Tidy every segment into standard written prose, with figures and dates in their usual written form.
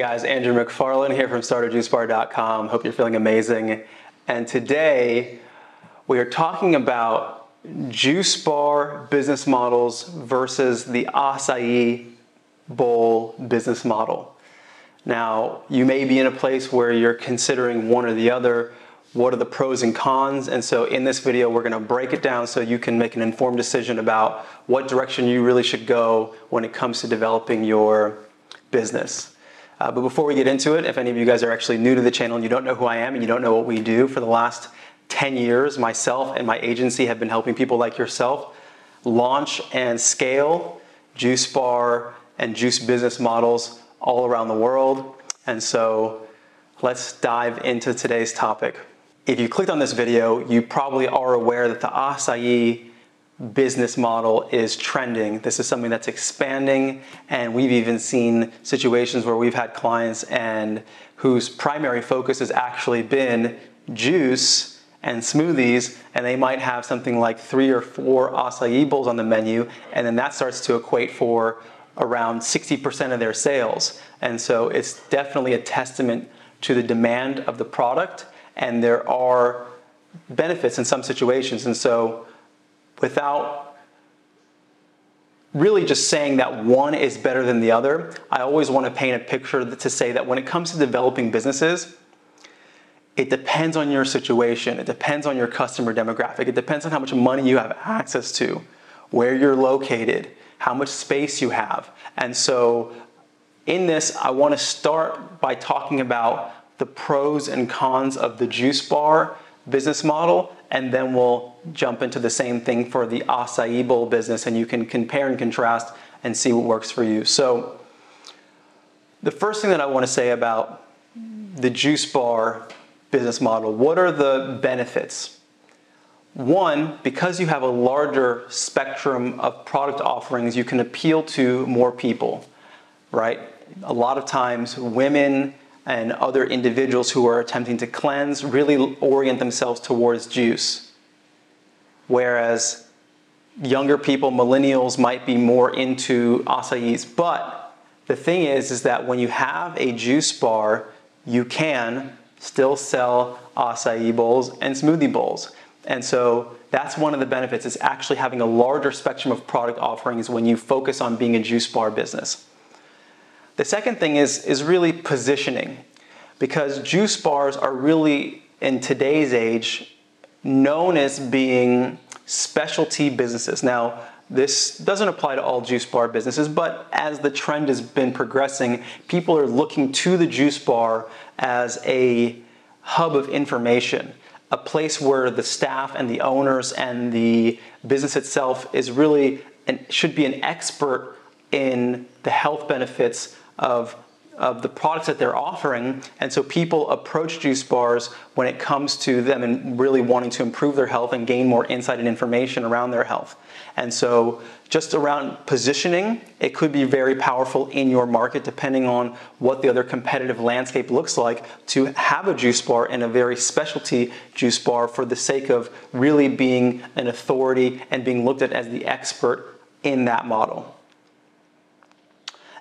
guys, Andrew McFarlane here from StartAJuiceBar.com. Hope you're feeling amazing. And today we are talking about juice bar business models versus the acai bowl business model. Now, you may be in a place where you're considering one or the other. What are the pros and cons? And so in this video, we're gonna break it down so you can make an informed decision about what direction you really should go when it comes to developing your business. But before we get into it, if any of you guys are actually new to the channel and you don't know who I am and you don't know what we do, for the last 10 years, myself and my agency have been helping people like yourself launch and scale juice bar and juice business models all around the world. And so let's dive into today's topic. If you clicked on this video, you probably are aware that the acai business model is trending. This is something that's expanding, and we've even seen situations where we've had clients and whose primary focus has actually been juice and smoothies, and they might have something like 3 or 4 acai bowls on the menu, and then that starts to equate for around 60% of their sales. And so it's definitely a testament to the demand of the product, and there are benefits in some situations. And so without really just saying that one is better than the other, I always want to paint a picture to say that when it comes to developing businesses, it depends on your situation, it depends on your customer demographic, it depends on how much money you have access to, where you're located, how much space you have. And so in this, I want to start by talking about the pros and cons of the juice bar business model, and then we'll jump into the same thing for the acai bowl business, and you can compare and contrast and see what works for you. So the first thing that I want to say about the juice bar business model, what are the benefits? One, because you have a larger spectrum of product offerings, you can appeal to more people, right? A lot of times women and other individuals who are attempting to cleanse really orient themselves towards juice. Whereas younger people, millennials, might be more into acais. But the thing is that when you have a juice bar, you can still sell acai bowls and smoothie bowls. And so that's one of the benefits, is actually having a larger spectrum of product offerings when you focus on being a juice bar business. The second thing is really positioning, because juice bars are really, in today's age, known as being specialty businesses. Now, this doesn't apply to all juice bar businesses, but as the trend has been progressing, people are looking to the juice bar as a hub of information, a place where the staff and the owners and the business itself is really should be an expert in the health benefits of the products that they're offering. And so people approach juice bars when it comes to them and really wanting to improve their health and gain more insight and information around their health. And so just around positioning, it could be very powerful in your market, depending on what the other competitive landscape looks like, to have a juice bar and a very specialty juice bar for the sake of really being an authority and being looked at as the expert in that model.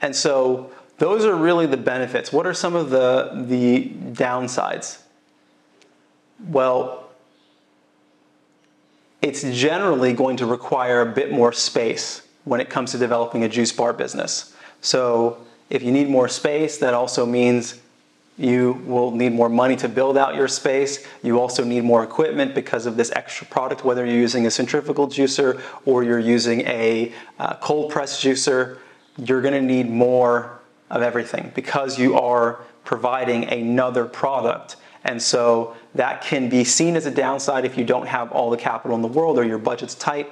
And so those are really the benefits. What are some of the downsides? Well, it's generally going to require a bit more space when it comes to developing a juice bar business. So if you need more space, that also means you will need more money to build out your space. You also need more equipment because of this extra product, whether you're using a centrifugal juicer or you're using a cold press juicer. You're going to need more of everything because you are providing another product. And so that can be seen as a downside if you don't have all the capital in the world or your budget's tight.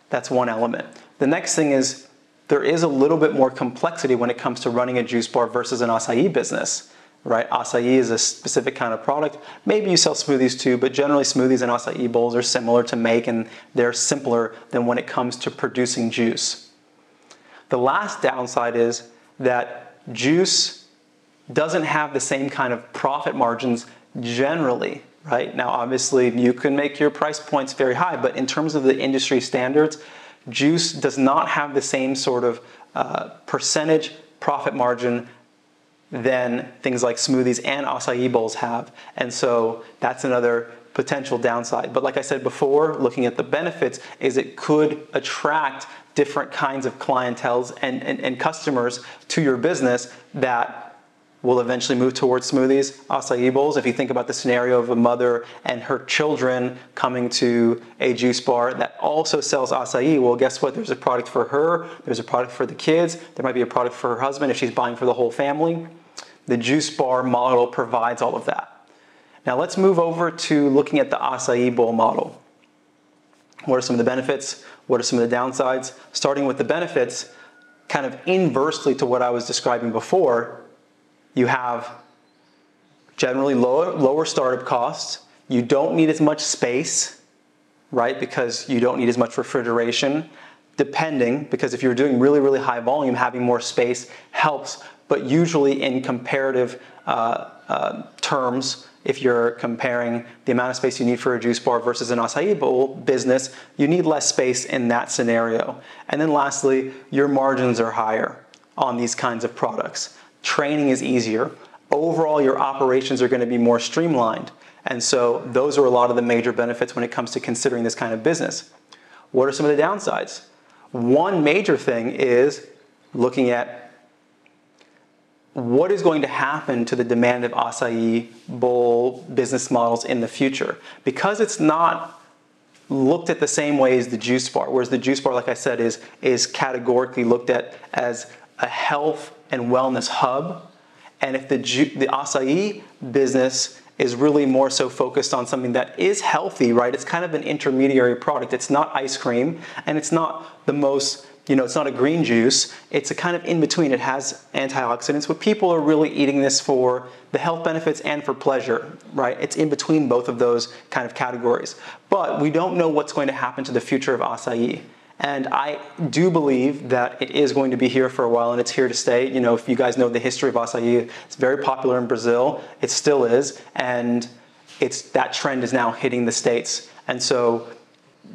That's one element. The next thing is there is a little bit more complexity when it comes to running a juice bar versus an acai business, right? Acai is a specific kind of product. Maybe you sell smoothies too, but generally smoothies and acai bowls are similar to make, and they're simpler than when it comes to producing juice. The last downside is that juice doesn't have the same kind of profit margins generally, right? Now, obviously, you can make your price points very high, but in terms of the industry standards, juice does not have the same sort of percentage profit margin than things like smoothies and acai bowls have. And so that's another potential downside. But like I said before, looking at the benefits is it could attract different kinds of clienteles and customers to your business that will eventually move towards smoothies, acai bowls. If you think about the scenario of a mother and her children coming to a juice bar that also sells acai, well, guess what? There's a product for her, there's a product for the kids, there might be a product for her husband if she's buying for the whole family. The juice bar model provides all of that. Now let's move over to looking at the acai bowl model. What are some of the benefits? What are some of the downsides? Starting with the benefits, kind of inversely to what I was describing before, you have generally lower startup costs. You don't need as much space, right? Because you don't need as much refrigeration, because if you're doing really, really high volume, having more space helps. But usually in comparative terms, if you're comparing the amount of space you need for a juice bar versus an acai bowl business, you need less space in that scenario. And then lastly, your margins are higher on these kinds of products. Training is easier. Overall, your operations are going to be more streamlined. And so those are a lot of the major benefits when it comes to considering this kind of business. What are some of the downsides? One major thing is looking at what is going to happen to the demand of acai bowl business models in the future. Because it's not looked at the same way as the juice bar, whereas the juice bar, like I said, is categorically looked at as a health and wellness hub. And if the acai business is really more so focused on something that is healthy, right? It's kind of an intermediary product. It's not ice cream, and it's not the most, it's not a green juice. It's a kind of in between. It has antioxidants, but people are really eating this for the health benefits and for pleasure, right? It's in between both of those kind of categories. But we don't know what's going to happen to the future of acai. And I do believe that it is going to be here for a while, and it's here to stay. If you guys know the history of acai, it's very popular in Brazil. It still is, and that trend is now hitting the States. And so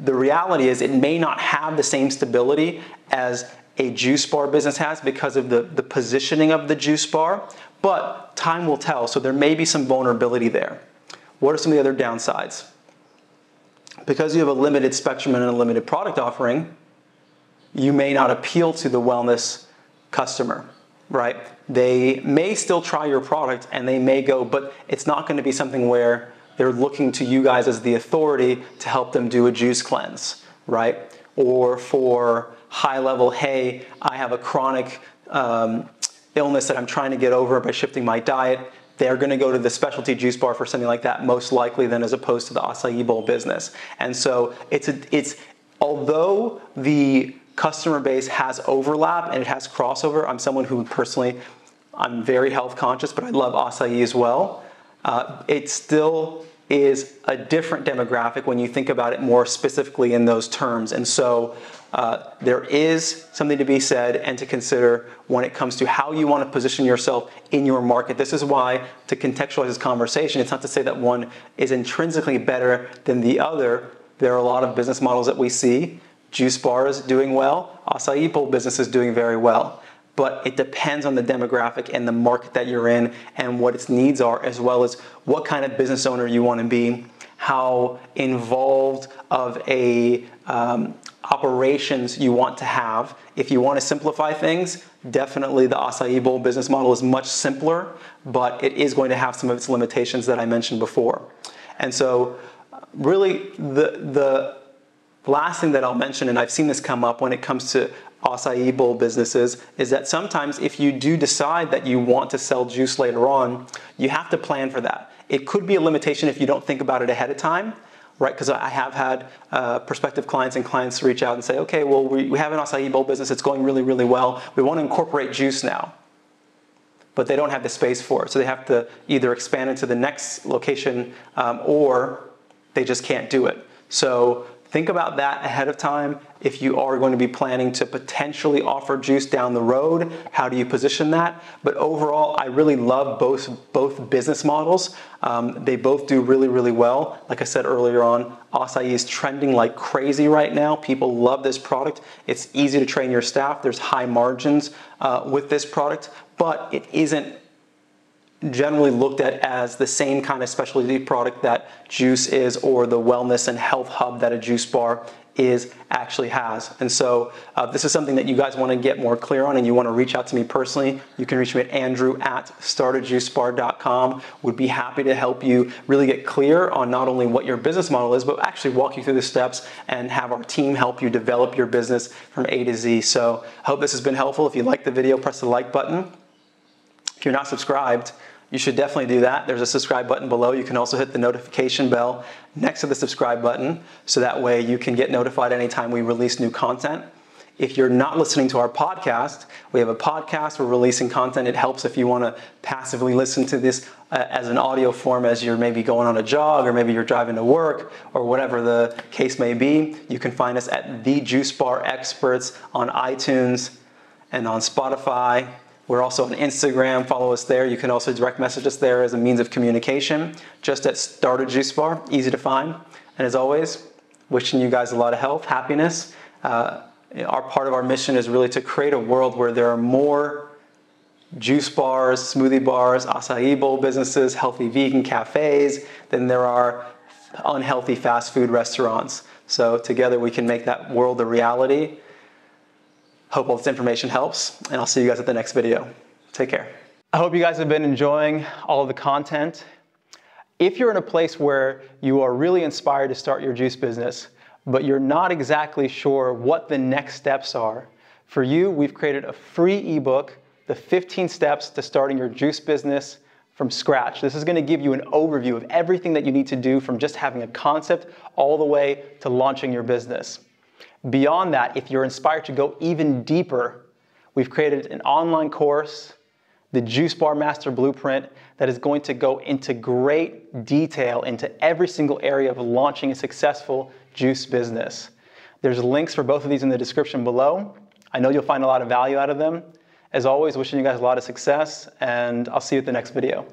the reality is it may not have the same stability as a juice bar business has because of the positioning of the juice bar, but time will tell. So there may be some vulnerability there. What are some of the other downsides? Because you have a limited spectrum and a limited product offering, you may not appeal to the wellness customer, right? They may still try your product and they may go, but it's not going to be something where they're looking to you guys as the authority to help them do a juice cleanse, right? Or for high level, hey, I have a chronic illness that I'm trying to get over by shifting my diet. They're going to go to the specialty juice bar for something like that, most likely, than as opposed to the acai bowl business. And so although the customer base has overlap and it has crossover, I'm someone who personally, I'm very health conscious, but I love acai as well. It still is a different demographic when you think about it more specifically in those terms. And so there is something to be said and to consider when it comes to how you want to position yourself in your market. This is why, to contextualize this conversation, it's not to say that one is intrinsically better than the other. There are a lot of business models that we see. Juice bars doing well, acai bowl business is doing very well. But it depends on the demographic and the market that you're in and what its needs are, as well as what kind of business owner you want to be, how involved of a operations you want to have. If you want to simplify things, definitely the acai bowl business model is much simpler, but it is going to have some of its limitations that I mentioned before. And so really the last thing that I'll mention, and I've seen this come up when it comes to acai bowl businesses, is that sometimes if you do decide that you want to sell juice later on, you have to plan for that. It could be a limitation if you don't think about it ahead of time, right? Because I have had prospective clients and clients reach out and say, okay, well, we have an acai bowl business. It's going really, really well. We want to incorporate juice now. But they don't have the space for it. So they have to either expand into the next location or they just can't do it. So think about that ahead of time. If you are going to be planning to potentially offer juice down the road, how do you position that? But overall, I really love both business models. They both do really, really well. Like I said earlier on, acai is trending like crazy right now. People love this product. It's easy to train your staff. There's high margins with this product, but it isn't generally looked at as the same kind of specialty product that juice is, or the wellness and health hub that a juice bar actually has. And so this is something that you guys want to get more clear on, and you want to reach out to me personally. You can reach me at Andrew@StartAJuiceBar.com. Would be happy to help you really get clear on not only what your business model is, but actually walk you through the steps and have our team help you develop your business from A to Z. So I hope this has been helpful. If you like the video, press the like button. If you're not subscribed, you should definitely do that. There's a subscribe button below. You can also hit the notification bell next to the subscribe button, so that way you can get notified anytime we release new content. If you're not listening to our podcast, we have a podcast. We're releasing content. It helps if you want to passively listen to this as an audio form as you're maybe going on a jog, or maybe you're driving to work, or whatever the case may be. You can find us at The Juice Bar Experts on iTunes and on Spotify. We're also on Instagram. Follow us there. You can also direct message us there as a means of communication, just at StartAJuiceBar, easy to find. And as always, wishing you guys a lot of health, happiness. Our part of our mission is really to create a world where there are more juice bars, smoothie bars, acai bowl businesses, healthy vegan cafes than there are unhealthy fast food restaurants. So together we can make that world a reality. Hope all this information helps, and I'll see you guys at the next video. Take care. I hope you guys have been enjoying all of the content. If you're in a place where you are really inspired to start your juice business, but you're not exactly sure what the next steps are, for you, we've created a free ebook, The 15 Steps to Starting Your Juice Business from Scratch. This is going to give you an overview of everything that you need to do, from just having a concept all the way to launching your business. Beyond that, if you're inspired to go even deeper, we've created an online course, the Juice Bar Master Blueprint, that is going to go into great detail into every single area of launching a successful juice business. There's links for both of these in the description below. I know you'll find a lot of value out of them. As always, wishing you guys a lot of success, and I'll see you at the next video.